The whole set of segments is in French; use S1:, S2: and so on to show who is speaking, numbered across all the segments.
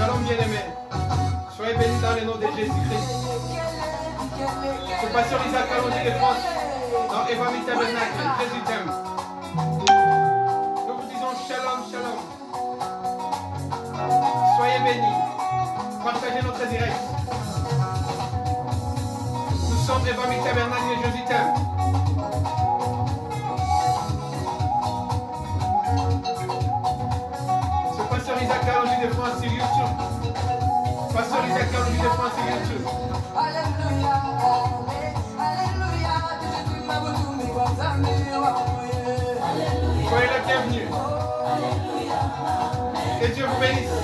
S1: Shalom bien-aimés. Soyez bénis dans le nom de Jésus-Christ. C'est Pasteur Isaac Kalonji de France dans Evami Tabernacle. Jésus t'aime. Nous vous disons shalom, shalom. Soyez bénis. Partagez notre direct. Nous sommes Evami Tabernacle et Jésus t'aime. C'est Pasteur Isaac Kalonji de France sur YouTube. Pasteur Isaac Kalonji de France sur YouTube.
S2: Alléluia, Alléluia,
S1: soyez les bienvenus. Que Dieu vous bénisse.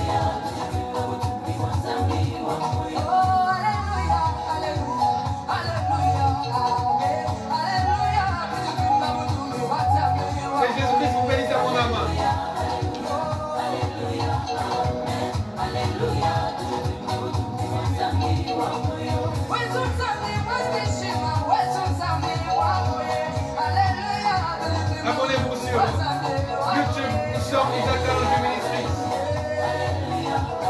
S1: Que Jésus-Christ vous bénisse abondamment. Abonnez-vous sur YouTube, nous sommes Isaac Kalonji Ministries.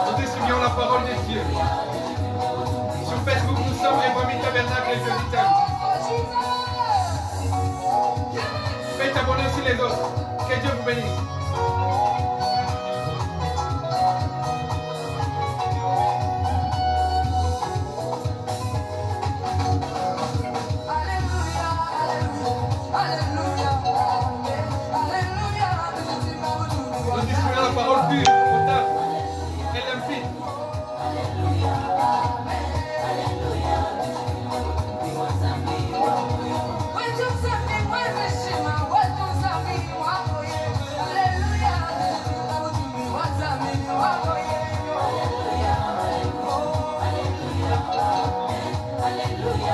S1: Nous distribuons la parole de Dieu. Sur Facebook, nous sommes Evami Tabernacle et Jésus t'aime. Faites abonner aussi les autres. Que Dieu vous bénisse. Nous distribuons la parole pure, potable et limpide.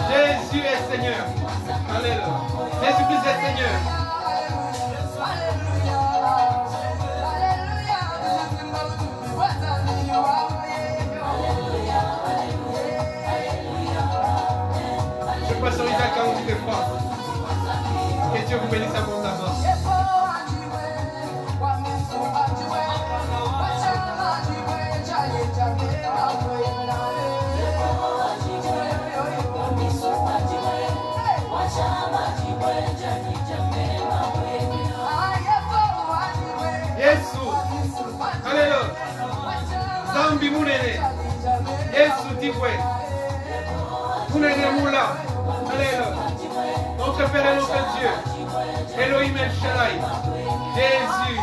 S1: Jésus est Seigneur. Alléluia. Jésus-Christ est Seigneur. Je passe sur Isaac Kalonji de France. Que Dieu vous bénisse abondamment. Yesu. Alléluia. Zambi munene. Yesu tikwe. Munene mula. Alléluia. Notre Père et notre Dieu. Elohim El Shaddai. Jésus.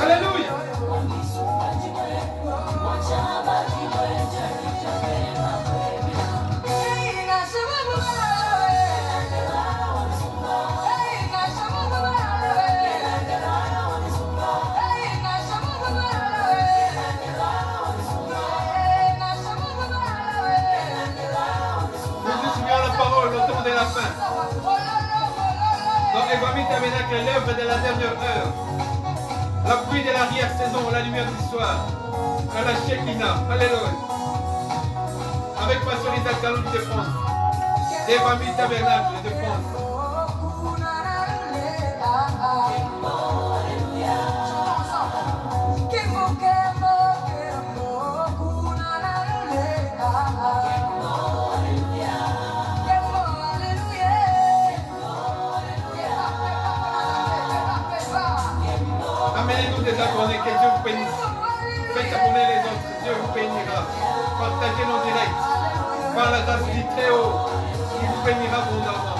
S1: Alléluia. Nous distribuons la parole au temps de la fin. Dans Evami Tabernacle, l'œuvre de la dernière heure. La pluie de l'arrière-saison, la lumière du soir. À la Shekinah. Alléluia. Avec Pasteur Isaac Kalonji de France. Evami Tabernacle de France. Amenez-nous des abonnés, que Dieu vous bénisse. Faites abonner les autres, Dieu vous bénira. Partagez nos directs. Par la grâce du Très-Haut, il vous bénira abondamment.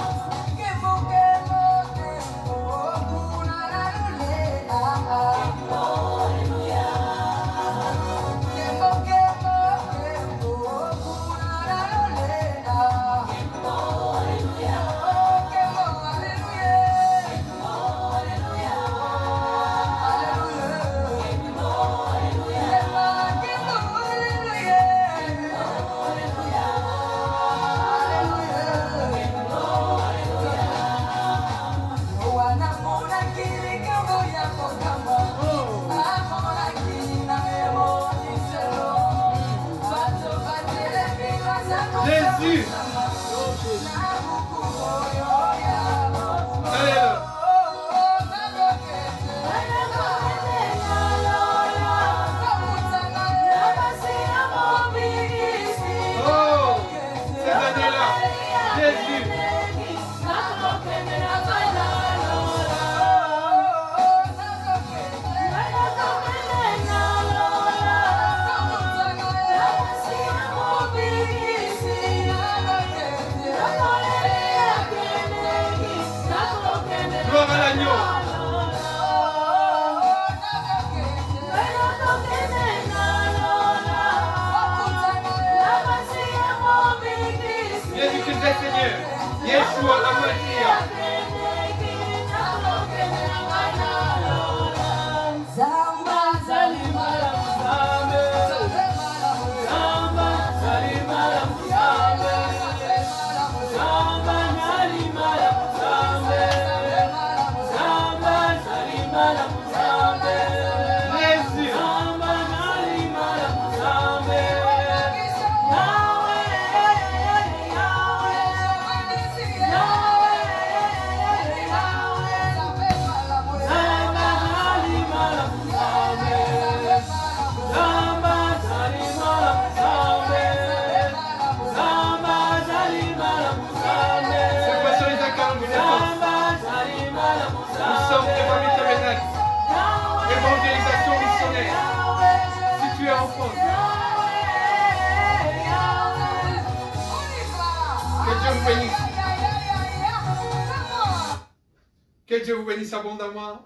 S1: Que Dieu vous bénisse abondamment.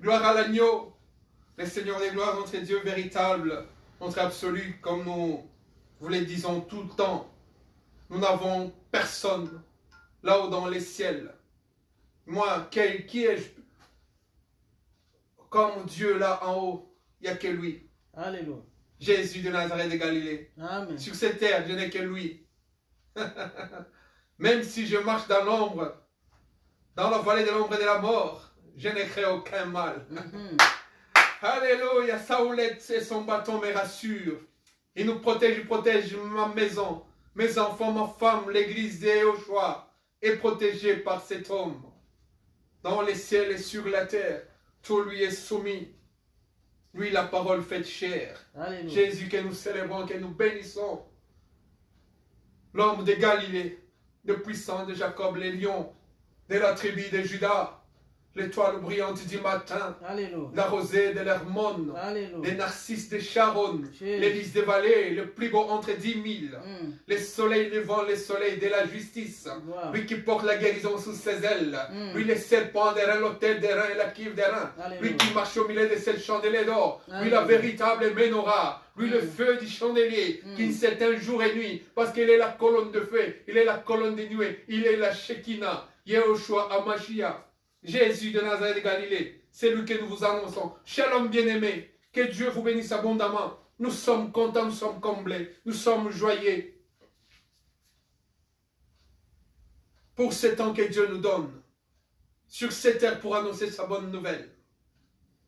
S1: Gloire à l'agneau, le Seigneur des gloires, notre Dieu véritable, notre absolu, comme nous vous le disons tout le temps. Nous n'avons personne là-haut dans les ciels. Moi, qui ai-je comme Dieu là en haut? Il n'y a que lui.
S3: Alléluia.
S1: Jésus de Nazareth de Galilée.
S3: Amen.
S1: Sur cette terre, je n'ai que lui. Même si je marche dans l'ombre, dans la vallée de l'ombre et de la mort, je ne crains aucun mal. Alléluia, Saoulette et son bâton me rassurent. Il nous protège, il protège ma maison, mes enfants, ma femme, l'église des Yehoshua est protégée par cet homme. Dans les ciels et sur la terre, tout lui est soumis. Lui, la parole faite chair.
S3: Alléluia.
S1: Jésus que nous célébrons, que nous bénissons. L'homme de Galilée, le puissant de Jacob, les lions de la tribu de Judas, l'étoile brillante du matin,
S3: Alléluia.
S1: la rosée de l'Hermone,
S3: Alléluia.
S1: les narcisses de Sharon,
S3: Jésus.
S1: les lys des vallées, le plus beau entre 10 000, les soleils levant, les soleils de la justice,
S3: Wow.
S1: lui qui porte la guérison sous ses ailes,
S3: Mm.
S1: lui les serpents des reins, l'autel des reins et la cuve des reins,
S3: Alléluia.
S1: lui qui marche au milieu de sept chandeliers d'or, lui
S3: Alléluia.
S1: la véritable menorah, lui le
S3: Mm. feu
S1: feu du chandelier
S3: Mm.
S1: qui ne s'éteint jour et nuit, parce qu'il est la colonne de feu, il est la colonne de nuée, il est la Shekinah, Yehoshua Hamashiach. Jésus de Nazareth de Galilée, c'est lui que nous vous annonçons. Shalom bien-aimé, que Dieu vous bénisse abondamment. Nous sommes contents, nous sommes comblés, nous sommes joyeux pour ce temps que Dieu nous donne sur cette terre pour annoncer sa bonne nouvelle.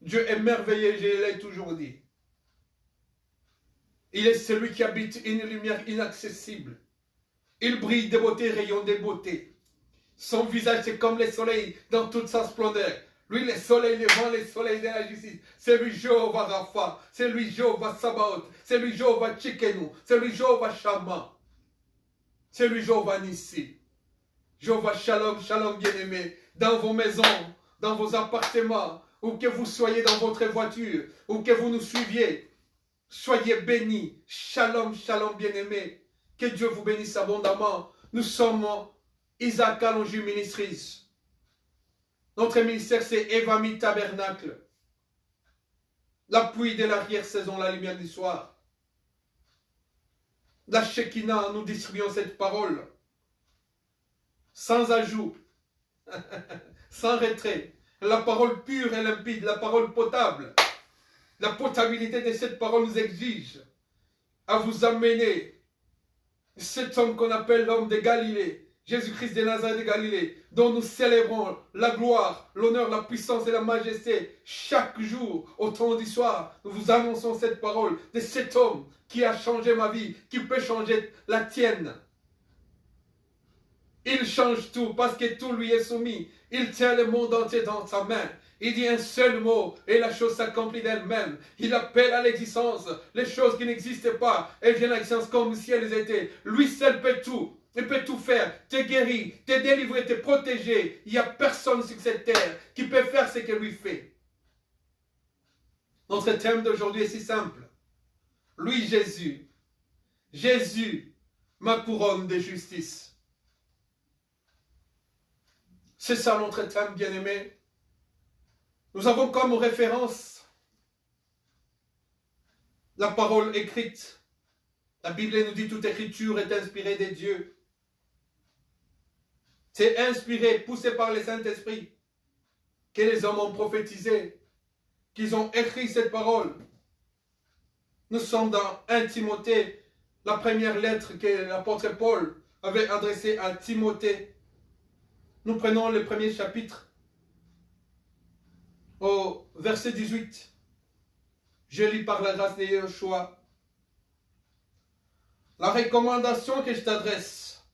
S1: Dieu est merveilleux, je l'ai toujours dit. Il est celui qui habite une lumière inaccessible. Il brille de beauté, rayon de beauté. Son visage, c'est comme le soleil dans toute sa splendeur. Lui, le soleil levant, le soleil de la justice. C'est lui Jéhovah Rapha. C'est lui Jéhovah Sabaoth. C'est lui Jéhovah Tchikenu. C'est lui Jéhovah Shammah. C'est lui Jéhovah Nissi. Jéhovah Shalom, Shalom bien-aimé. Dans vos maisons, dans vos appartements, ou que vous soyez dans votre voiture, ou que vous nous suiviez. Soyez bénis. Shalom, Shalom bien-aimé. Que Dieu vous bénisse abondamment. Nous sommes Isaac Kalonji Ministries. Notre ministère, c'est Evami Tabernacle. L'appui de l'arrière-saison, la lumière du soir. La Shekinah, nous distribuons cette parole. Sans ajout. Sans retrait. La parole pure et limpide, la parole potable. La potabilité de cette parole nous exige à vous amener cet homme qu'on appelle l'homme de Galilée. Jésus-Christ de Nazareth de Galilée, dont nous célébrons la gloire, l'honneur, la puissance et la majesté. Chaque jour, au temps du soir, nous vous annonçons cette parole de cet homme qui a changé ma vie, qui peut changer la tienne. Il change tout parce que tout lui est soumis. Il tient le monde entier dans sa main. Il dit un seul mot et la chose s'accomplit d'elle-même. Il appelle à l'existence les choses qui n'existent pas. Elles viennent à l'existence comme si elles étaient. Lui seul peut tout. Il peut tout faire, te guérir, te délivrer, te protéger. Il n'y a personne sur cette terre qui peut faire ce que lui fait. Notre thème d'aujourd'hui est si simple. Lui, Jésus. Jésus, ma couronne de justice. C'est ça notre thème, bien-aimé. Nous avons comme référence la parole écrite. La Bible nous dit toute écriture est inspirée de Dieu. C'est inspiré, poussé par le Saint-Esprit, que les hommes ont prophétisé, qu'ils ont écrit cette parole. Nous sommes dans 1 Timothée, la première lettre que l'apôtre Paul avait adressée à Timothée. Nous prenons le premier chapitre au verset 18. Je lis par la grâce de Yeshua. La recommandation que je t'adresse,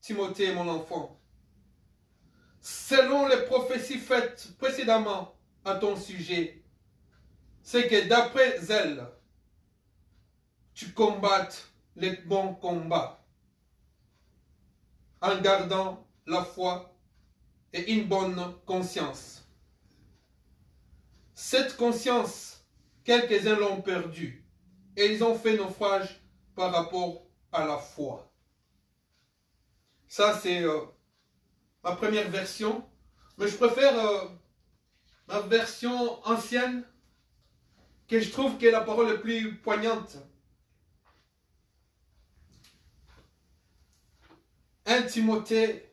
S1: Timothée, mon enfant, selon les prophéties faites précédemment à ton sujet, c'est que d'après elles, tu combattes les bons combats en gardant la foi et une bonne conscience. Cette conscience, quelques-uns l'ont perdue et ils ont fait naufrage par rapport à la foi. Ça, c'est ma première version. Mais je préfère ma version ancienne, que je trouve que la parole est plus poignante. 1 Timothée,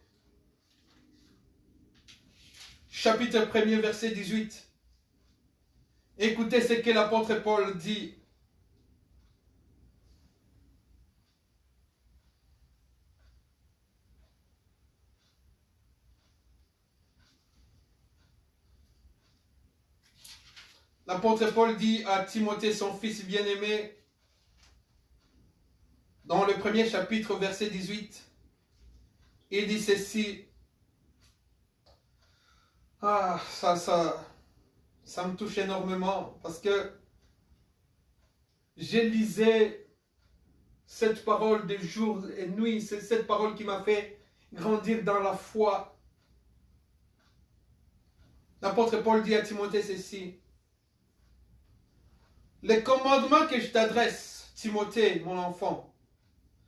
S1: chapitre 1er, verset 18. Écoutez ce que l'apôtre Paul dit. L'apôtre Paul dit à Timothée, son fils bien-aimé, dans le premier chapitre, verset 18, il dit ceci. Ah, ça me touche énormément parce que je lisais cette parole de jour et nuit. C'est cette parole qui m'a fait grandir dans la foi. L'apôtre Paul dit à Timothée ceci. Les commandements que je t'adresse, Timothée, mon enfant,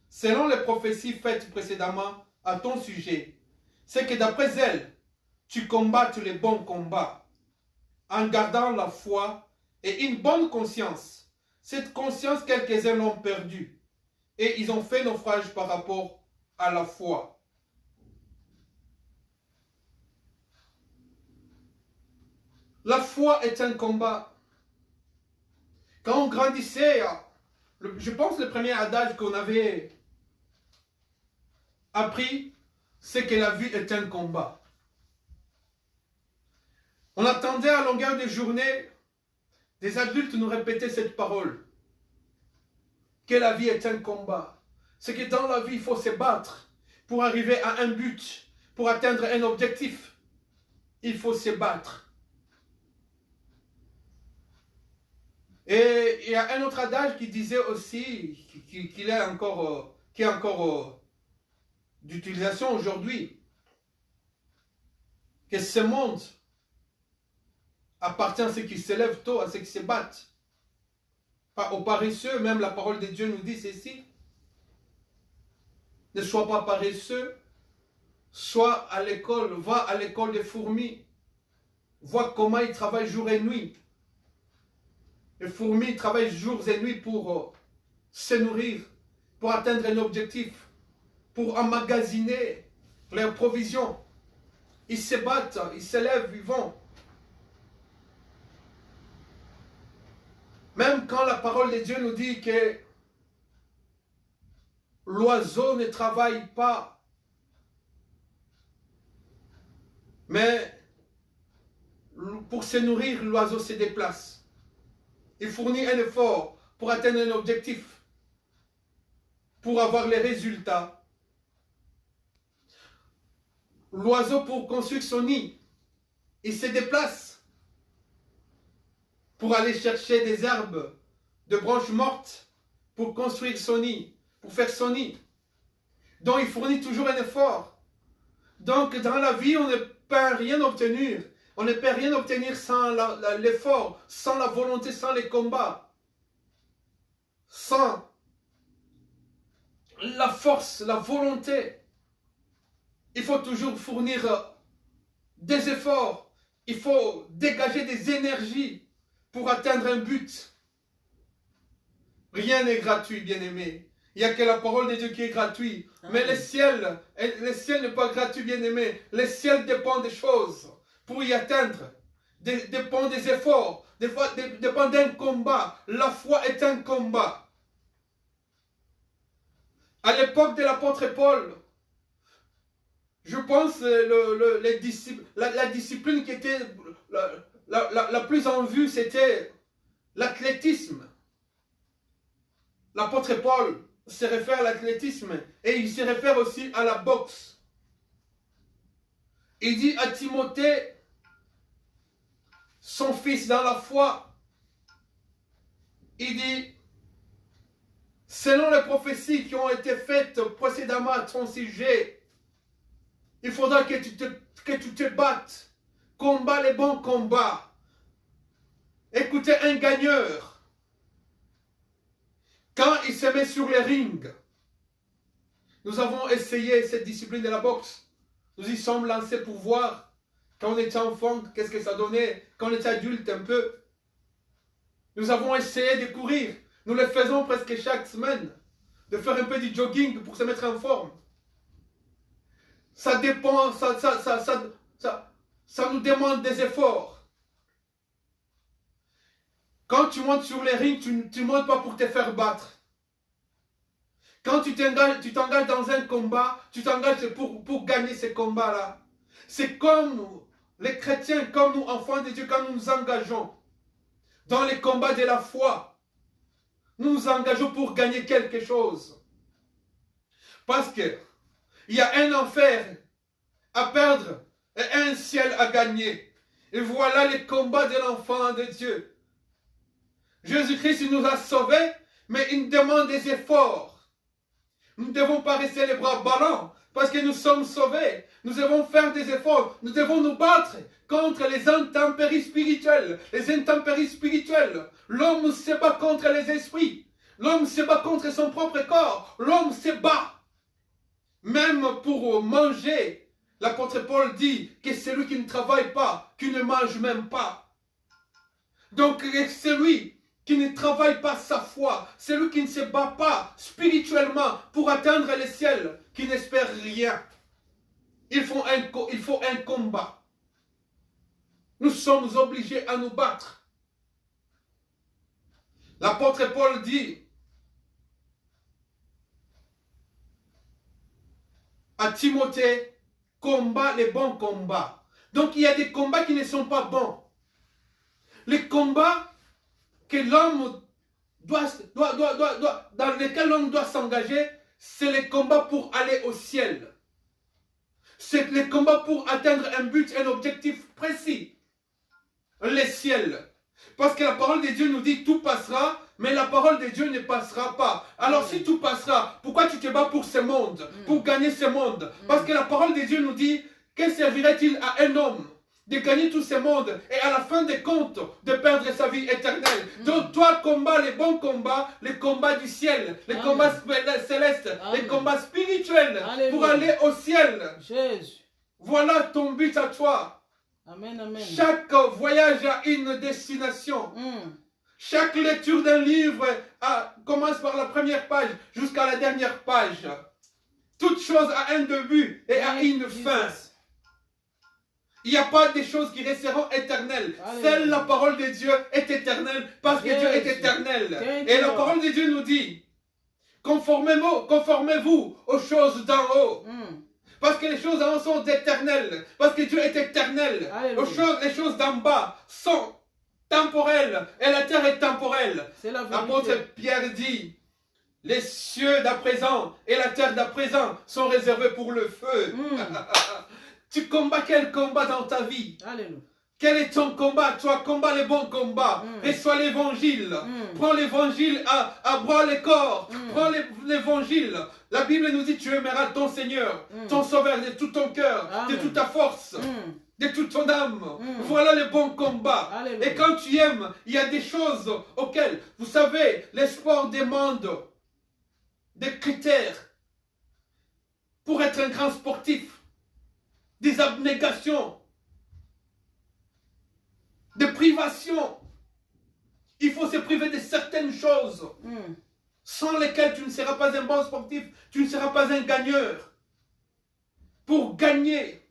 S1: selon les prophéties faites précédemment à ton sujet, c'est que d'après elles, tu combattes les bons combats en gardant la foi et une bonne conscience. Cette conscience, quelques-uns l'ont perdue et ils ont fait naufrage par rapport à la foi. La foi est un combat. Quand on grandissait, je pense que le premier adage qu'on avait appris, c'est que la vie est un combat. On attendait à longueur de journée des adultes nous répéter cette parole, que la vie est un combat. C'est que dans la vie, il faut se battre pour arriver à un but, pour atteindre un objectif. Il faut se battre. Et il y a un autre adage qui disait aussi, qui est encore d'utilisation aujourd'hui, que ce monde appartient à ceux qui se lèvent tôt, à ceux qui se battent. Pas aux paresseux, même la parole de Dieu nous dit ceci. Ne sois pas paresseux, sois à l'école, va à l'école des fourmis, vois comment ils travaillent jour et nuit. Les fourmis travaillent jours et nuits pour se nourrir, pour atteindre un objectif, pour emmagasiner leurs provisions. Ils se battent, ils se lèvent, ils vont. Même quand la parole de Dieu nous dit que l'oiseau ne travaille pas, mais pour se nourrir, l'oiseau se déplace. Il fournit un effort pour atteindre un objectif, pour avoir les résultats. L'oiseau, pour construire son nid, il se déplace pour aller chercher des herbes, des branches mortes, pour construire son nid, pour faire son nid. Donc il fournit toujours un effort. Donc dans la vie, on ne peut rien obtenir. On ne peut rien obtenir sans l'effort, sans la volonté, sans les combats, sans la force, la volonté. Il faut toujours fournir des efforts. Il faut dégager des énergies pour atteindre un but. Rien n'est gratuit, bien-aimé. Il n'y a que la parole de Dieu qui est gratuite. Mais le ciel n'est pas gratuit, bien-aimé. Le ciel dépend des choses pour y atteindre. Dépend des efforts. Dépend d'un combat. La foi est un combat. À l'époque de l'apôtre Paul, je pense la discipline qui était la plus en vue, c'était l'athlétisme. L'apôtre Paul se réfère à l'athlétisme et il se réfère aussi à la boxe. Il dit à Timothée, son fils dans la foi, il dit, selon les prophéties qui ont été faites précédemment à ton sujet, il faudra que tu te battes, combat les bons combats. Écoutez, un gagneur, quand il se met sur les rings, nous avons essayé cette discipline de la boxe. Nous y sommes lancés pour voir, quand on était enfant, qu'est-ce que ça donnait, quand on était adulte un peu. Nous avons essayé de courir. Nous le faisons presque chaque semaine, de faire un peu du jogging pour se mettre en forme. Ça dépend, ça nous demande des efforts. Quand tu montes sur les rings, tu ne montes pas pour te faire battre. Quand tu t'engages dans un combat, tu t'engages pour gagner ce combat-là. C'est comme les chrétiens, comme nous, enfants de Dieu, quand nous nous engageons dans les combats de la foi, nous nous engageons pour gagner quelque chose. Parce que il y a un enfer à perdre et un ciel à gagner. Et voilà les combats de l'enfant de Dieu. Jésus-Christ nous a sauvés, mais il nous demande des efforts. Nous ne devons pas rester les bras ballants parce que nous sommes sauvés. Nous devons faire des efforts. Nous devons nous battre contre les intempéries spirituelles. Les intempéries spirituelles. L'homme se bat contre les esprits. L'homme se bat contre son propre corps. L'homme se bat. Même pour manger, l'apôtre Paul dit que celui qui ne travaille pas, qui ne mange même pas. Donc celui qui ne travaille pas sa foi, celui qui ne se bat pas spirituellement pour atteindre le ciel, qui n'espère rien. Il faut un combat. Nous sommes obligés à nous battre. L'apôtre Paul dit à Timothée, combat les bons combats. Donc il y a des combats qui ne sont pas bons. Les combats que l'homme dans lesquels l'homme doit s'engager, c'est les combats pour aller au ciel. C'est les combats pour atteindre un but, un objectif précis. Le ciel. Parce que la parole de Dieu nous dit tout passera, mais la parole de Dieu ne passera pas. Alors si tout passera, pourquoi tu te bats pour ce monde, pour gagner ce monde? Parce que la parole de Dieu nous dit, que servirait-il à un homme de gagner tout ce monde et à la fin des comptes de perdre sa vie éternelle? Donc toi combats les bons combats, les combats du ciel, les combats célestes, les combats spirituels pour aller au ciel.
S3: Jésus.
S1: Voilà ton but à toi.
S3: Amen, amen.
S1: Chaque voyage a une destination. Chaque lecture d'un livre commence par la première page jusqu'à la dernière page. Toute chose a un début et a une fin. Il n'y a pas des choses qui resteront éternelles. Seule la parole de Dieu est éternelle parce que Dieu est éternel. Et la parole de Dieu nous dit, conformez-vous aux choses d'en haut. Parce que les choses en haut sont éternelles. Parce que Dieu est éternel. Les choses d'en bas sont temporelles. Et la terre est temporelle. L'apôtre Pierre dit, les cieux d'à présent et la terre d'à présent sont réservés pour le feu. Tu combats quel combat dans ta vie?
S3: Alléluia.
S1: Quel est ton combat? Toi, combats les bons combats. Reçois l'évangile. Prends l'évangile à bras le corps. Prends l'évangile. La Bible nous dit, tu aimeras ton Seigneur, ton Sauveur de tout ton cœur, de toute ta force, de toute ton âme. Voilà le bon combat. Et quand tu aimes, il y a des choses auxquelles, vous savez, les sports demandent des critères pour être un grand sportif. Des abnégations, des privations. Il faut se priver de certaines choses. sans lesquels tu ne seras pas un bon sportif, tu ne seras pas un gagneur. Pour gagner,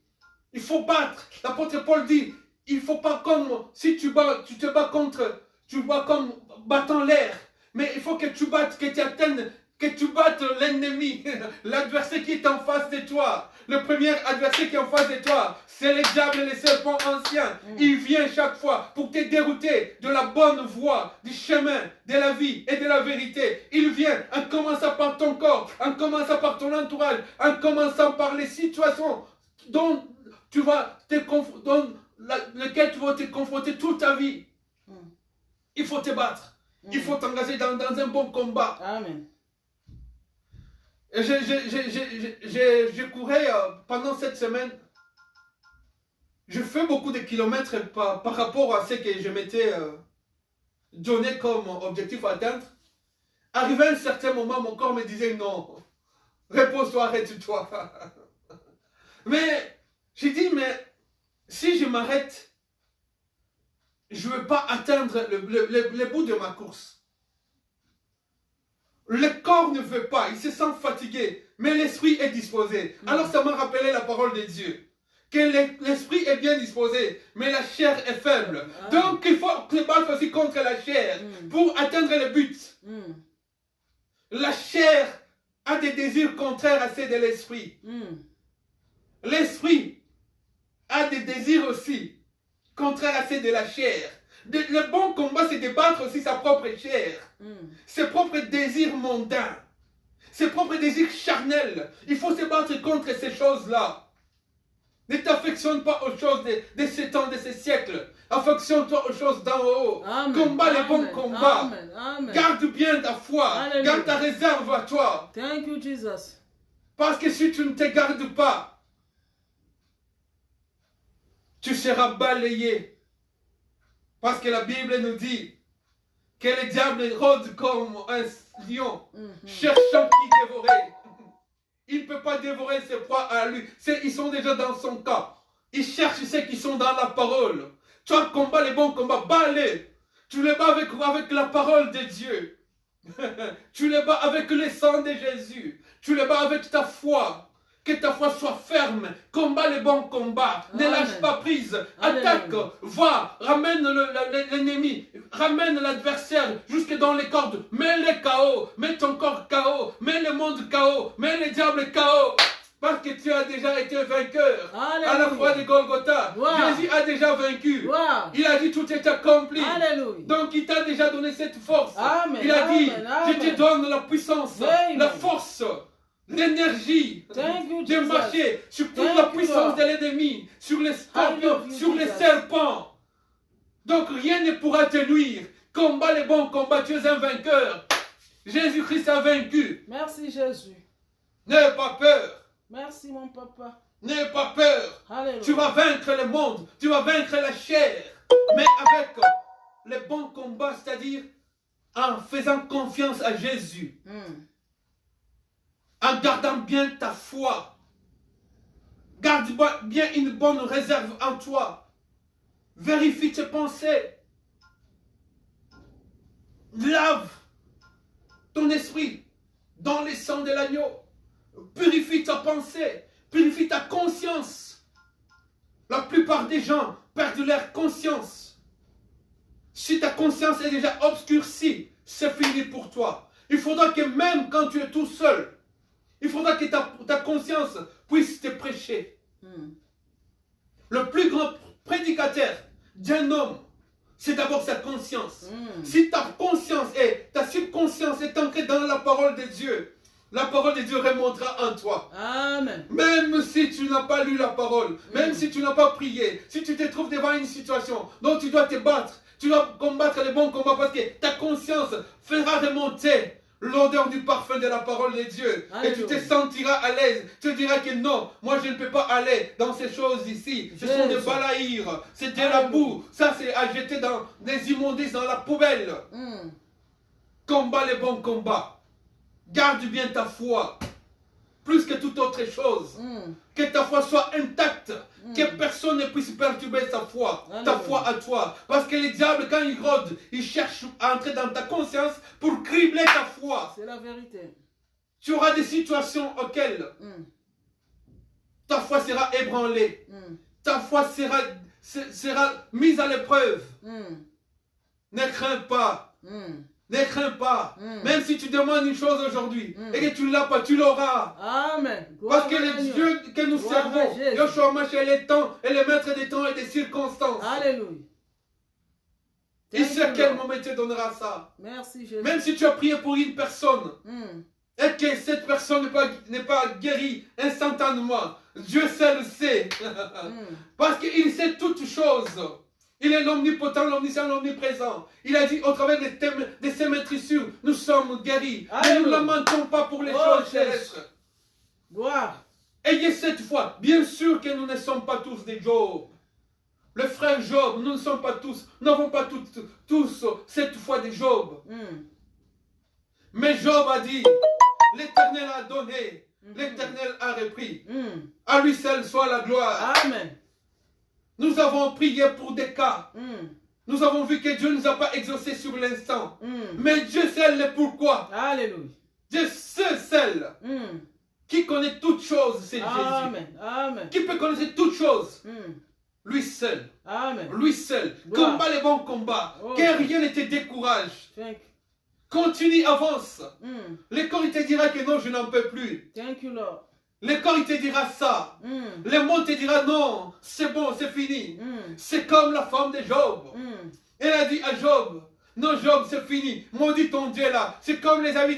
S1: il faut battre. L'apôtre Paul dit, il ne faut pas comme si tu te bats contre, tu bats comme battant l'air. Mais il faut que tu battes, que tu atteignes, que tu battes l'ennemi, l'adversaire qui est en face de toi. Le premier adversaire qui est en face de toi, c'est le diable et les serpents anciens. Il vient chaque fois pour te dérouter de la bonne voie, du chemin, de la vie et de la vérité. Il vient en commençant par ton corps, en commençant par ton entourage, en commençant par les situations dont tu vas lesquelles tu vas te confronter toute ta vie. Il faut te battre. Il faut t'engager dans un bon combat.
S3: Amen.
S1: Et je courais pendant cette semaine. Je fais beaucoup de kilomètres par rapport à ce que je m'étais donné comme objectif à atteindre. Arrivé à un certain moment, mon corps me disait non, repose-toi, arrête-toi. Mais j'ai dit, mais si je m'arrête, je ne veux pas atteindre le bout de ma course. Le corps ne veut pas, il se sent fatigué, mais l'esprit est disposé. Alors ça m'a rappelé la parole de Dieu. Que l'esprit est bien disposé, mais la chair est faible. Donc il faut se battre aussi contre la chair pour atteindre le but. La chair a des désirs contraires à ceux de l'esprit. L'esprit a des désirs aussi contraires à ceux de la chair. Le bon combat, c'est de battre aussi sa propre chair. Ses propres désirs mondains. Ses propres désirs charnels. Il faut se battre contre ces choses-là. Ne t'affectionne pas aux choses de ces temps, de ces siècles. Affectionne-toi aux choses d'en haut.
S3: Amen.
S1: Combat les bons combats.
S3: Amen. Amen.
S1: Garde bien ta foi.
S3: Alléluia.
S1: Garde ta réserve à toi.
S3: Thank you, Jesus.
S1: Parce que si tu ne te gardes pas, tu seras balayé. Parce que la Bible nous dit que le diable rôde comme un lion, cherchant qui dévorer. Il ne peut pas dévorer ses proies à lui. Ils sont déjà dans son cas. Il cherche ceux qui sont dans la parole. Tu as combat les bons combats, bats-les. Tu les bats avec la parole de Dieu. Tu les bats avec le sang de Jésus. Tu les bats avec ta foi. Que ta foi soit ferme. Combat les bons combats. Ne lâche pas prise. Attaque. Va. Ramène l'ennemi. Ramène l'adversaire jusque dans les cordes. Mets-le KO. Mets ton corps KO. Mets le monde KO. Mets le diable KO. Parce que tu as déjà été vainqueur.
S3: Alléluia.
S1: À la croix de Golgotha.
S3: Wow.
S1: Jésus a déjà vaincu.
S3: Wow.
S1: Il a dit tout est accompli.
S3: Alléluia.
S1: Donc il t'a déjà donné cette force.
S3: Amen.
S1: Il a dit,
S3: Amen. Amen.
S1: je te donne la puissance,
S3: Amen.
S1: la force, l'énergie
S3: Thank you,
S1: de
S3: Jesus.
S1: marcher sur toute
S3: Thank
S1: la
S3: you,
S1: puissance
S3: Lord.
S1: de l'ennemi, sur les scorpions,
S3: Hallelujah,
S1: sur les
S3: Jesus.
S1: serpents. Donc rien ne pourra te nuire. Combat les bons combats, tu es un vainqueur. Jésus-Christ a vaincu.
S3: Merci, Jésus.
S1: N'aie pas peur.
S3: Merci, mon papa.
S1: N'aie pas peur.
S3: Alléluia.
S1: Tu vas vaincre le monde, tu vas vaincre la chair, mais avec les bons combats, c'est-à-dire en faisant confiance à Jésus, en gardant bien ta foi. Garde bien une bonne réserve en toi. Vérifie tes pensées. Lave ton esprit dans le sang de l'agneau. Purifie ta pensée. Purifie ta conscience. La plupart des gens perdent leur conscience. Si ta conscience est déjà obscurcie, c'est fini pour toi. Il faudra que même quand tu es tout seul, il faudra que ta conscience puisse te prêcher. Le plus grand prédicateur d'un homme, c'est d'abord sa conscience. Si ta conscience et ta subconscience est ancrée dans la parole de Dieu, la parole de Dieu remontera en toi.
S3: Amen.
S1: Même si tu n'as pas lu la parole, même si tu n'as pas prié, si tu te trouves devant une situation dont tu dois te battre, tu dois combattre les bons combats parce que ta conscience fera remonter l'odeur du parfum de la parole de Dieu. Et tu te sentiras à l'aise. Tu diras que non, moi je ne peux pas aller dans ces choses ici. Ce sont des balaïrs, c'est de la boue. Ça c'est à jeter dans des immondices dans la poubelle. Combat les bons combats. Garde bien ta foi. plus que toute autre chose. Que ta foi soit intacte. Que personne ne puisse perturber ta foi à toi. Parce que le diable, quand il rôde, il cherche à entrer dans ta conscience pour cribler ta foi.
S3: C'est la vérité.
S1: Tu auras des situations auxquelles ta foi sera ébranlée. Ta foi sera mise à l'épreuve. Ne crains pas. Ne crains pas. Même si tu demandes une chose aujourd'hui et que tu ne l'as pas, tu l'auras.
S3: Amen.
S1: Parce que le Dieu que nous servons, Yoshua Mashiach, est le temps et le maître des temps et des circonstances.
S3: Alléluia.
S1: Il sait à quel moment il te donnera ça.
S3: Merci Jésus.
S1: Même si tu as prié pour une personne et que cette personne n'est pas guérie instantanément, Dieu seul le sait. Parce qu'il sait toutes choses. Il est l'omnipotent, l'omniscient, l'omniprésent. Il a dit au travers de ses maîtrissures, nous sommes guéris. Mais nous ne lamentons pas pour les choses terrestres.
S3: Gloire.
S1: Ayez cette foi. Bien sûr que nous ne sommes pas tous des Job. Le frère Job, nous ne sommes pas tous, nous n'avons pas tous cette foi de Job. Mais Job a dit, l'Éternel a donné, l'Éternel a repris. À lui seul soit la gloire.
S3: Amen.
S1: Nous avons prié pour des cas. Nous avons vu que Dieu ne nous a pas exaucés sur l'instant. Mais Dieu sait le pourquoi.
S3: Alléluia.
S1: Dieu seul qui connaît toutes choses, c'est
S3: Amen.
S1: Jésus.
S3: Amen.
S1: Qui peut connaître toutes choses. Lui seul.
S2: Amen.
S1: Lui seul.
S2: Gloire.
S1: Combat les bons combats.
S2: Oh.
S1: Que rien ne te décourage.
S2: Thank,
S1: Continue, avance.
S2: mm.
S1: Le corps il te dira que non, je n'en peux plus.
S2: Thank you, Lord.
S1: Le corps il te dira ça.
S2: Mm.
S1: Le monde te dira non, c'est bon, c'est fini.
S2: Mm.
S1: C'est comme la femme de Job.
S2: Mm.
S1: Elle a dit à Job, non Job, c'est fini. Maudit ton Dieu là. C'est comme les amis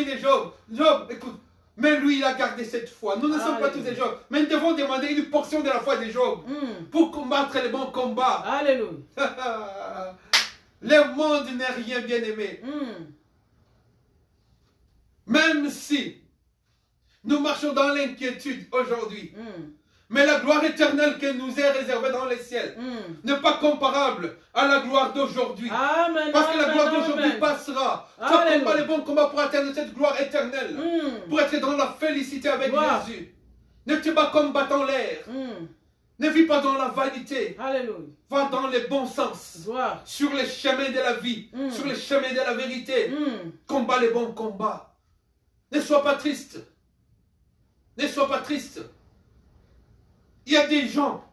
S1: de Job. Job, écoute. Mais lui, il a gardé cette foi. Nous ne sommes pas tous des Job. Mais nous devons demander une portion de la foi de Job
S2: Mm.
S1: pour combattre les bons combats.
S2: Alléluia.
S1: Le monde n'est rien, bien aimé.
S2: Mm.
S1: Même si nous marchons dans l'inquiétude aujourd'hui,
S2: Mm.
S1: mais la gloire éternelle qui nous est réservée dans les ciels
S2: Mm.
S1: n'est pas comparable à la gloire d'aujourd'hui.
S2: Amen.
S1: Parce que la
S2: amen,
S1: gloire d'aujourd'hui
S2: amen.
S1: passera. Tu
S2: Alléluia.
S1: combat les bons combats pour atteindre cette gloire éternelle.
S2: Mm.
S1: Pour être dans la félicité avec
S2: Gloire.
S1: Jésus. Ne te bats comme battant l'air.
S2: Mm.
S1: Ne vis pas dans la vanité.
S2: Alléluia.
S1: Va dans les bons sens.
S2: Gloire.
S1: Sur les chemins de la vie.
S2: Mm.
S1: Sur les chemins de la vérité.
S2: Mm.
S1: Combat les bons combats. Ne sois pas triste. Ne sois pas triste. Il y a des gens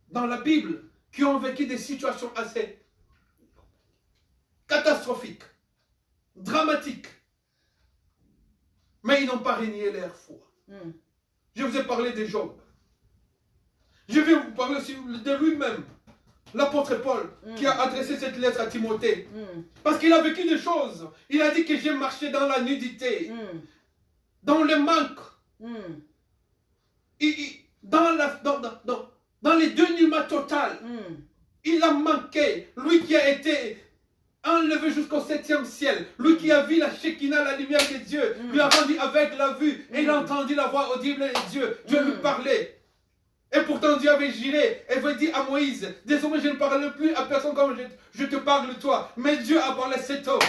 S1: dans la Bible qui ont vécu des situations assez catastrophiques, dramatiques. Mais ils n'ont pas renié leur foi.
S2: Mm.
S1: Je vous ai parlé de Job. Je vais vous parler aussi de lui-même, l'apôtre Paul, qui a adressé cette lettre à Timothée.
S2: Mm.
S1: Parce qu'il a vécu des choses. Il a dit que j'ai marché dans la nudité,
S2: Mm.
S1: dans le manque,
S2: Mm.
S1: dans les dénuements total.
S2: Mm.
S1: Il a manqué. Lui qui a été enlevé jusqu'au 7e ciel. Lui qui a vu la Shekinah, la lumière de Dieu. Lui a rendu avec la vue. Et il a entendu la voix audible de Dieu. Dieu lui parlait. Et pourtant Dieu avait juré. Et veut dire à Moïse, désormais je ne parle plus à personne comme je te parle toi. Mais Dieu a parlé à cet homme.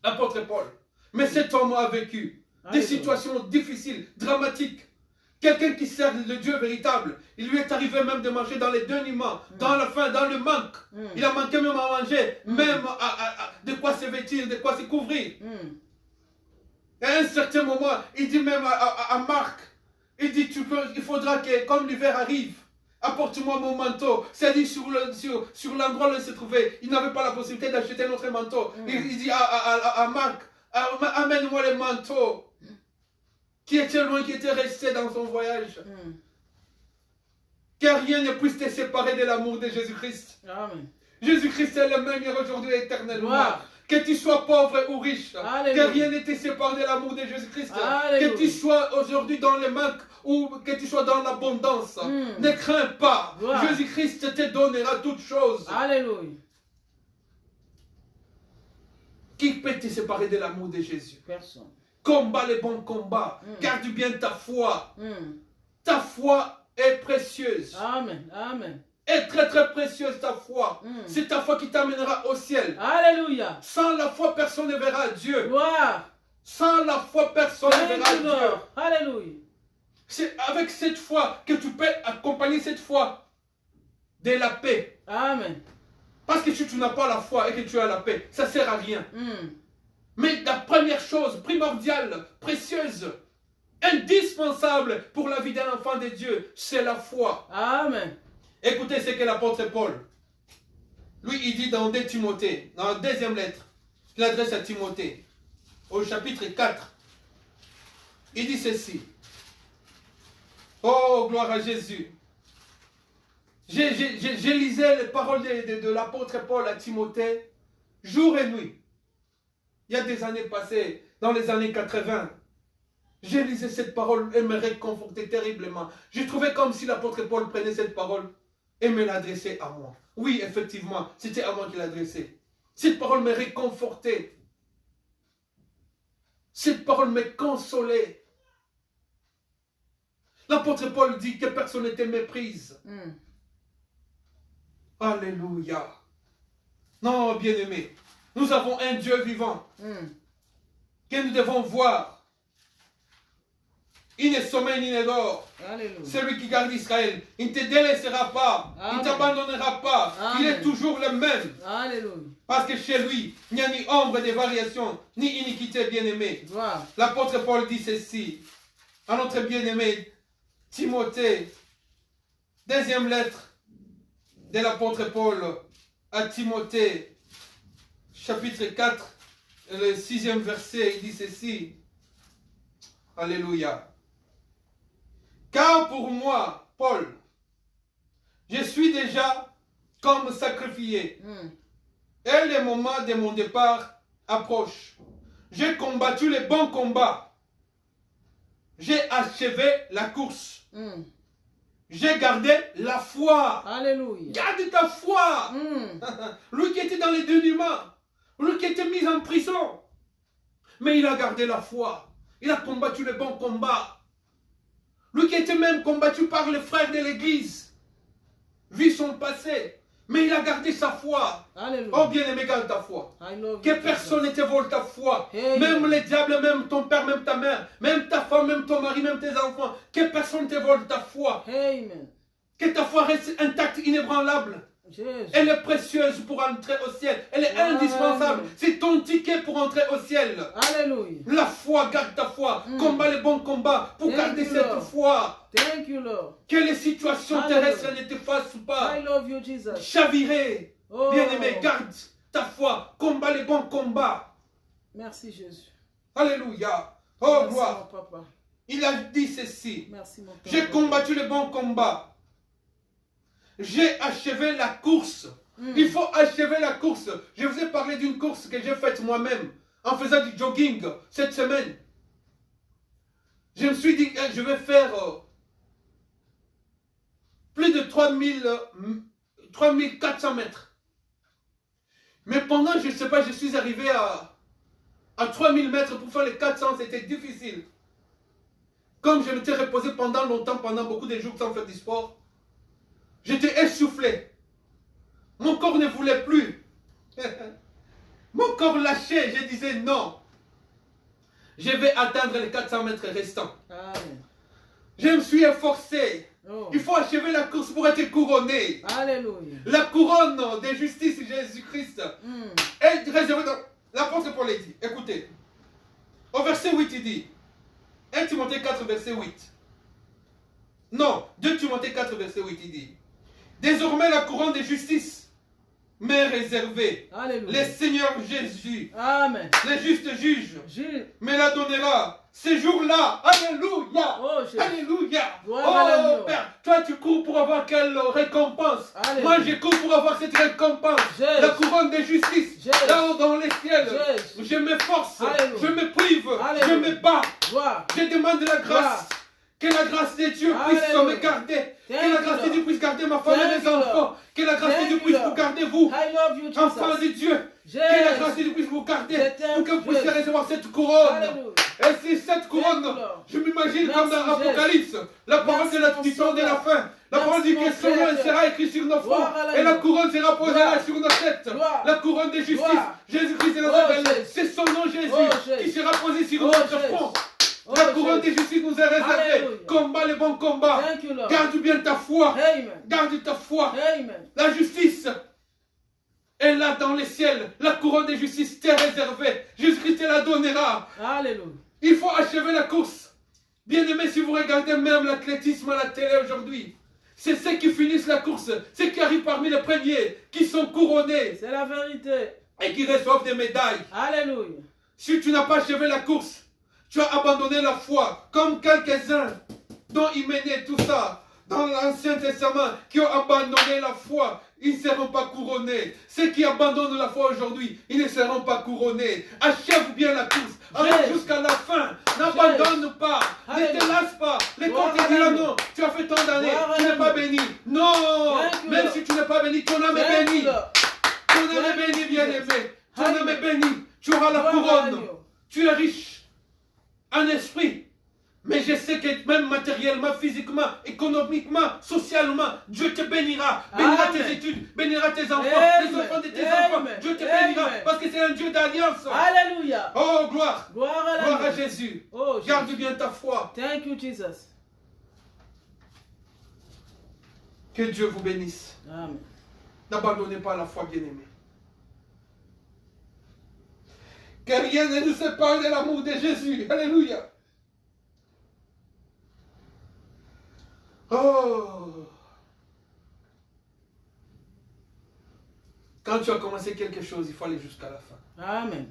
S1: L'apôtre Paul. Mais cet homme a vécu des situations difficiles, dramatiques. Quelqu'un qui sert le Dieu véritable, il lui est arrivé même de manger dans les dénuements, dans la faim, dans le manque. Il a manqué même à manger, même de quoi se vêtir, de quoi se couvrir. Et à un certain moment, il dit même à Marc, il dit, il faudra que, comme l'hiver arrive, apporte-moi mon manteau. C'est-à-dire sur l'endroit où il se trouvait, il n'avait pas la possibilité d'acheter notre manteau. Il dit à Marc, amène-moi le manteau qui était loin, qui était resté dans son voyage. Car rien ne puisse te séparer de l'amour de Jésus-Christ.
S2: Amen.
S1: Jésus-Christ est le même hier, aujourd'hui et éternellement.
S2: Gloire.
S1: Que tu sois pauvre ou riche,
S2: Alléluia.
S1: que rien ne te sépare de l'amour de Jésus-Christ.
S2: Alléluia.
S1: Que tu sois aujourd'hui dans le manque ou que tu sois dans l'abondance. Ne crains pas.
S2: Gloire.
S1: Jésus-Christ te donnera toutes choses.
S2: Alléluia.
S1: Qui peut te séparer de l'amour de Jésus?
S2: Personne.
S1: Combat les bons combats. Garde bien ta foi.
S2: Mm.
S1: Ta foi est précieuse.
S2: Amen. Amen.
S1: Est très très précieuse ta foi. C'est ta foi qui t'amènera au ciel.
S2: Alléluia.
S1: Sans la foi, personne ne verra Dieu.
S2: Gloire.
S1: Sans la foi, personne ne
S3: Thank
S1: verra
S3: you,
S1: Dieu.
S3: Lord. Hallelujah.
S1: C'est avec cette foi que tu peux accompagner cette foi de la paix.
S3: Amen.
S1: Parce que si tu n'as pas la foi et que tu as la paix, ça ne sert à rien.
S3: Mm.
S1: Mais la première chose primordiale, précieuse, indispensable pour la vie d'un enfant de Dieu, c'est la foi.
S3: Amen.
S1: Écoutez ce que l'apôtre Paul, lui, il dit dans 2 Timothée, dans la deuxième lettre, qu'il adresse à Timothée, au chapitre 4, il dit ceci. Oh, gloire à Jésus. Je lisais les paroles de l'apôtre Paul à Timothée, jour et nuit. Il y a des années passées, dans les années 80, j'ai lisé cette parole et me réconfortait terriblement. Je trouvais comme si l'apôtre Paul prenait cette parole et me l'adressait à moi. Oui, effectivement, c'était à moi qu'il l'adressait. Cette parole me réconfortait. Cette parole me consolait. L'apôtre Paul dit que personne ne te méprise.
S3: Mm.
S1: Alléluia. Non, bien-aimés, nous avons un Dieu vivant
S3: Mm.
S1: que nous devons voir. Il ne sommeille ni ne dort.
S3: Alléluia.
S1: Celui qui garde Israël, il ne te délaissera pas, il ne
S3: Amen.
S1: t'abandonnera pas. Il est
S3: Amen.
S1: toujours le même.
S3: Alléluia.
S1: Parce que chez lui, il n'y a ni ombre de variation, ni iniquité, bien-aimé.
S3: Gloire.
S1: L'apôtre Paul dit ceci à notre bien-aimé Timothée, deuxième lettre de l'apôtre Paul à Timothée, chapitre 4, le 6e verset, il dit ceci. Alléluia. Car pour moi, Paul, je suis déjà comme sacrifié.
S3: Mm.
S1: Et le moment de mon départ approche. J'ai combattu le bon combat. J'ai achevé la course.
S3: Mm.
S1: J'ai gardé la foi.
S3: Alléluia.
S1: Garde ta foi.
S3: Mm.
S1: Lui qui était dans les dénûments. Lui qui était mis en prison. Mais il a gardé la foi. Il a combattu le bon combat. Lui qui était même combattu par les frères de l'église. Vu son passé. Mais il a gardé sa foi.
S3: Alléluia.
S1: Oh bien-aimé, garde ta foi.
S3: I love
S1: Que
S3: you,
S1: personne ne te vole ta foi.
S3: Hey.
S1: Même les diables, même ton père, même ta mère, même ta femme, même ton mari, même tes enfants. Que personne ne te vole ta foi.
S3: Jesus. Amen.
S1: Que ta foi reste intacte, inébranlable.
S3: Jesus.
S1: Elle est précieuse pour entrer au ciel. Elle est
S3: Amen.
S1: indispensable. C'est ton ticket pour entrer au ciel.
S3: Alléluia.
S1: La foi, garde ta foi.
S3: Mm.
S1: Combat les bons combats pour
S3: Thank
S1: garder
S3: you,
S1: cette
S3: Lord.
S1: foi.
S3: Thank you, Lord.
S1: Que les situations
S3: Alléluia.
S1: terrestres ne te fassent pas
S3: I love you, Jesus.
S1: chavirer.
S3: Oh.
S1: Bien-aimé, garde ta foi. Combat les bons combats.
S3: Merci, Jésus.
S1: Alléluia. Oh,
S3: Merci,
S1: gloire.
S3: mon papa.
S1: Il a dit ceci.
S3: Merci, mon papa.
S1: J'ai combattu le bon combat. J'ai achevé la course.
S3: Mm.
S1: Il faut achever la course. Je vous ai parlé d'une course que j'ai faite moi-même en faisant du jogging cette semaine. Je me suis dit, je vais faire plus de 3400 mètres. Mais pendant, je ne sais pas, je suis arrivé à 3000 mètres pour faire les 400, c'était difficile. Comme je m'étais reposé pendant longtemps, pendant beaucoup de jours sans faire du sport, j'étais essoufflé. Mon corps ne voulait plus. Mon corps lâchait. Je disais non. Je vais atteindre les 400 mètres restants.
S3: Amen.
S1: Je me suis efforcé.
S3: Oh.
S1: Il faut achever la course pour être couronné.
S3: Alléluia.
S1: La couronne de justice Jésus-Christ
S3: Mm.
S1: est réservée dans... L'apôtre Paul dit, écoutez, au verset 8 il dit, 1 Timothée 4 verset 8. Non, 2 Timothée 4 verset 8 il dit, désormais la couronne de justice m'est réservée.
S3: Alléluia.
S1: Le Seigneur Jésus,
S3: Amen.
S1: le juste juge,
S3: Jésus.
S1: me la donnera ce jour-là. Alléluia.
S3: Oh, Jésus.
S1: Alléluia.
S3: Gloire
S1: Oh,
S3: à l'agneau.
S1: Père, toi tu cours pour avoir quelle récompense?
S3: Alléluia.
S1: Moi je cours pour avoir cette récompense.
S3: Jésus.
S1: La couronne de justice.
S3: Jésus.
S1: Là-haut dans les ciels.
S3: Jésus.
S1: Je m'efforce.
S3: Alléluia.
S1: Je me prive.
S3: Alléluia.
S1: Je me bats.
S3: Gloire.
S1: Je demande la grâce.
S3: Gloire.
S1: Que la grâce de Dieu puisse
S3: Alléluia.
S1: me garder. Que
S3: Thank
S1: la grâce
S3: you,
S1: de Dieu puisse garder ma femme et
S3: Thank
S1: mes
S3: you,
S1: enfants.
S3: Lord.
S1: Que la grâce de
S3: Thank
S1: Dieu
S3: you,
S1: puisse
S3: Lord.
S1: vous garder, vous.
S3: I love you,
S1: Enfants de
S3: Jesus.
S1: Dieu.
S3: Jésus.
S1: Que la grâce de Dieu puisse vous garder.
S3: Je t'aime,
S1: Pour que vous puissiez
S3: Jésus.
S1: recevoir cette couronne.
S3: Alléluia.
S1: Et c'est cette couronne,
S3: Thank you, Lord.
S1: je m'imagine
S3: Merci,
S1: comme dans
S3: Jésus.
S1: l'Apocalypse, la parole
S3: Merci,
S1: de la
S3: mon
S1: du temps de la
S3: Sauveur.
S1: fin. La parole dit
S3: Merci,
S1: que
S3: mon
S1: son nom
S3: Créateur.
S1: sera écrit sur nos fronts.
S3: Gloire à
S1: Et la
S3: l'agneau.
S1: couronne sera posée
S3: Gloire.
S1: là sur nos têtes.
S3: Gloire.
S1: La couronne de justice.
S3: Gloire.
S1: Jésus-Christ est
S3: Oh,
S1: notre
S3: Jésus.
S1: C'est son nom Jésus
S3: Oh, Jésus.
S1: qui sera posé sur
S3: Oh,
S1: notre
S3: Jésus.
S1: front.
S3: Oh,
S1: La couronne de
S3: Jésus.
S1: justice nous est réservée.
S3: Alléluia.
S1: Combat les bons combats.
S3: Thank you, Lord.
S1: Garde bien ta foi.
S3: Amen.
S1: Garde ta foi.
S3: Amen.
S1: La justice est là dans les ciels. La couronne de justice t'est réservée. Jésus-Christ te la donnera.
S3: Alléluia.
S1: Il faut achever la course. Bien aimé, si vous regardez même l'athlétisme à la télé aujourd'hui, c'est ceux qui finissent la course, ceux qui arrivent parmi les premiers, qui sont couronnés
S3: C'est la vérité.
S1: et qui reçoivent des médailles.
S3: Alléluia.
S1: Si tu n'as pas achevé la course, tu as abandonné la foi, comme quelques-uns dont il menait tout ça dans l'Ancien Testament, qui ont abandonné la foi. Ils ne seront pas couronnés. Ceux qui abandonnent la foi aujourd'hui, ils ne seront pas couronnés. Achève bien la course. Allez jusqu'à la fin. N'abandonne pas. Ne te lasse pas. Les corps te diront non. Tu as fait tant d'années. Tu n'es pas béni. Non. Même si tu n'es pas béni, ton âme est bénie. Ton âme est bénie, bien-aimé. Ton âme est bénie. Tu auras la couronne. Tu es riche en esprit. Mais je sais que même matériellement, physiquement, économiquement, socialement, Dieu te bénira. Bénira
S3: Amen.
S1: tes études, bénira tes enfants,
S3: Amen.
S1: les enfants de tes
S3: Amen.
S1: enfants. Dieu te bénira
S3: Amen.
S1: parce que c'est un Dieu d'alliance.
S3: Alléluia.
S1: Oh, gloire.
S3: Gloire à
S1: Gloire à
S3: l'agneau.
S1: Jésus.
S3: Oh, Jésus.
S1: Garde bien ta foi.
S3: Thank you, Jesus.
S1: Que Dieu vous bénisse.
S3: Amen.
S1: N'abandonnez pas la foi, bien-aimée. Que rien ne nous sépare de l'amour de Jésus. Alléluia. Oh. Quand tu as commencé quelque chose, il faut aller jusqu'à la fin.
S3: Amen.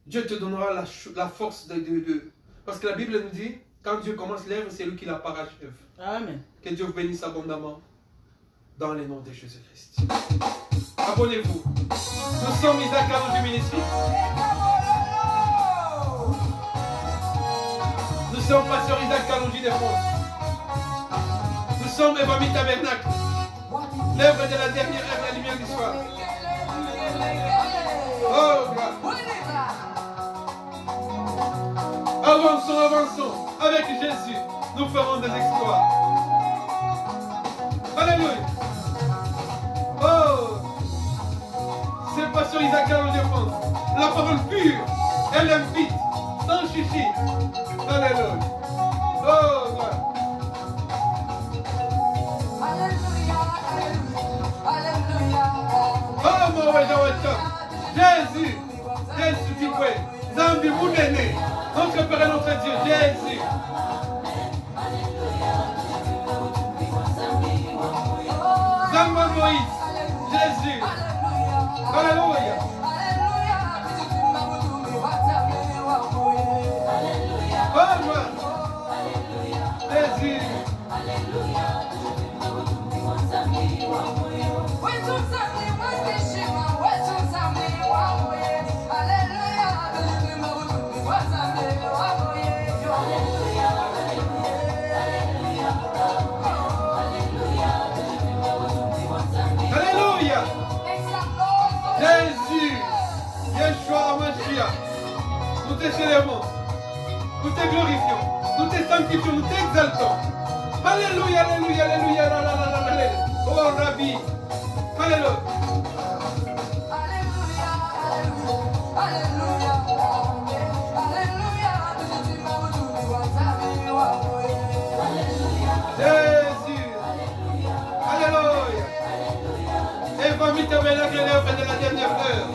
S1: Dieu te donnera la force de... Parce que la Bible nous dit, quand Dieu commence l'œuvre, c'est lui qui la parachève.
S3: Amen.
S1: Que Dieu vous bénisse abondamment. Dans le nom de Jésus-Christ. Abonnez-vous. Nous sommes Isaac Kalonji Ministry. Nous sommes Pasteur Isaac Kalonji de France. Nous sommes Evami Tabernacle. L'œuvre de la dernière œuvre, la lumière du soir. Oh, God. Avançons, avançons. Avec Jésus, nous ferons des exploits. Alléluia. Oh, c'est Pasteur Isaac Kalonji de France. La parole pure et limpide, sans chichi. Alléluia. Oh, God. Oh, mon Wajawacham. Jésus. Jésus, tu peux. Zambi, Moudene. Notre Père et notre Dieu. Jésus. Zamba Moïse. Jésus. Alléluia. Oh, moi. Jésus. Alléluia. Jésus. Yeshua Hamashiach. Nous te célébrons. Nous te glorifions. Nous te sanctifions. Nous t'exaltons. Alléluia, alléluia, alléluia, alléluia. Oh, Rabbi. Alléluia. Jésus. Alléluia. Et va vite avec l'œuvre de la dernière heure.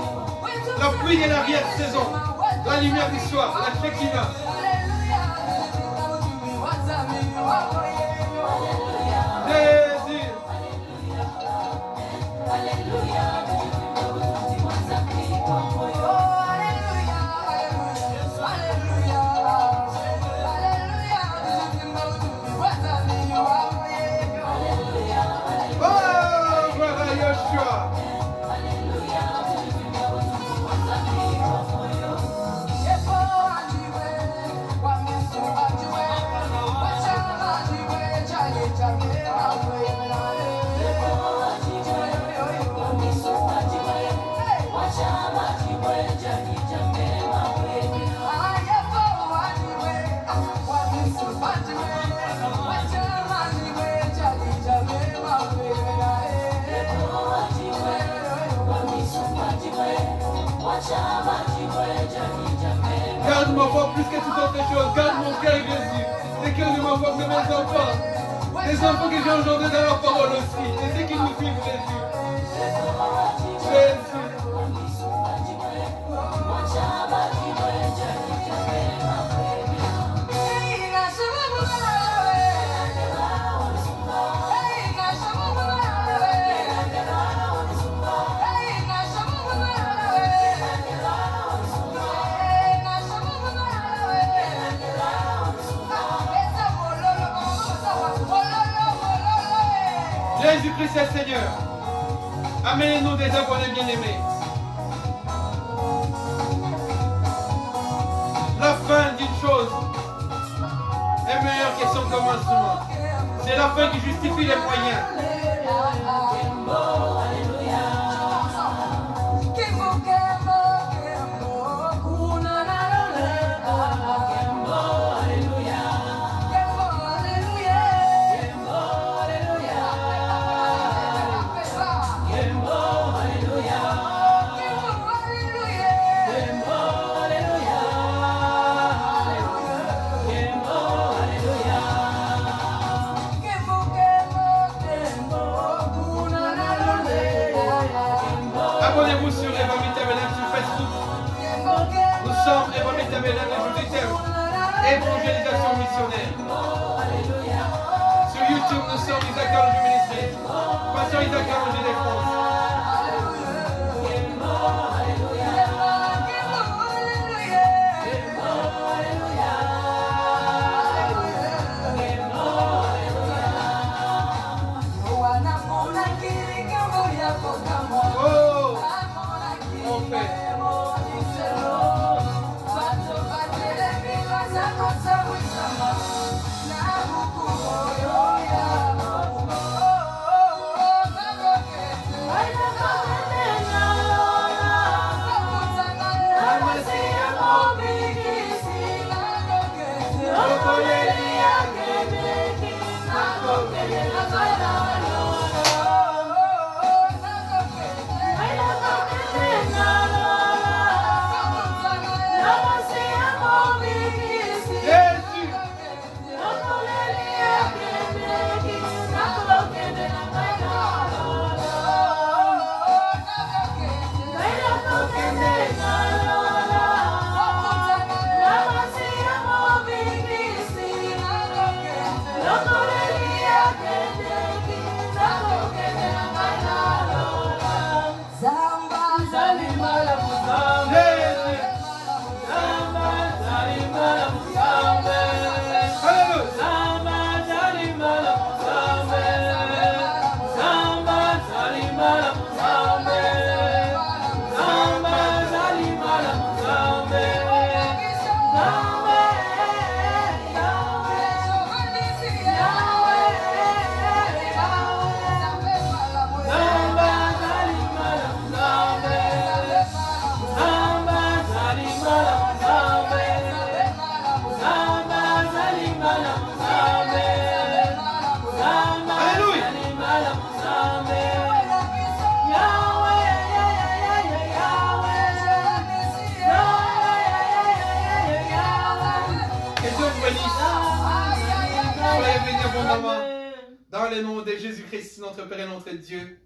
S1: La pluie de l'arrière-saison. La lumière du soir. La Shekinah. Jésus. Oh, gloire à Yeshua. Garde ma foi plus que toute autre chose. Garde mon cœur, Jésus. Les cœurs de ma foi, de mes enfants. Les enfants que j'ai engendrés dans la parole aussi. Et ceux qui nous suivent, Jésus. Jésus. Jésus-Christ est Seigneur. Amenez-nous des abonnés bien-aimés. La fin d'une chose est meilleure que son commencement. C'est la fin qui justifie les moyens. Abonnez-vous sur Évangile Tabernacle sur Facebook. Nous sommes Évangile Tabernacle évangélisation missionnaire. Sur YouTube, nous sommes Isaac Allongé Ministries. Pasteur Isaac Allongé des France. Dans le nom de Jésus-Christ, notre Père et notre Dieu,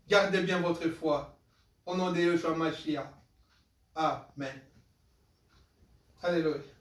S1: gardez bien votre foi. Au nom de Yeshua Mashiach. Amen. Alléluia.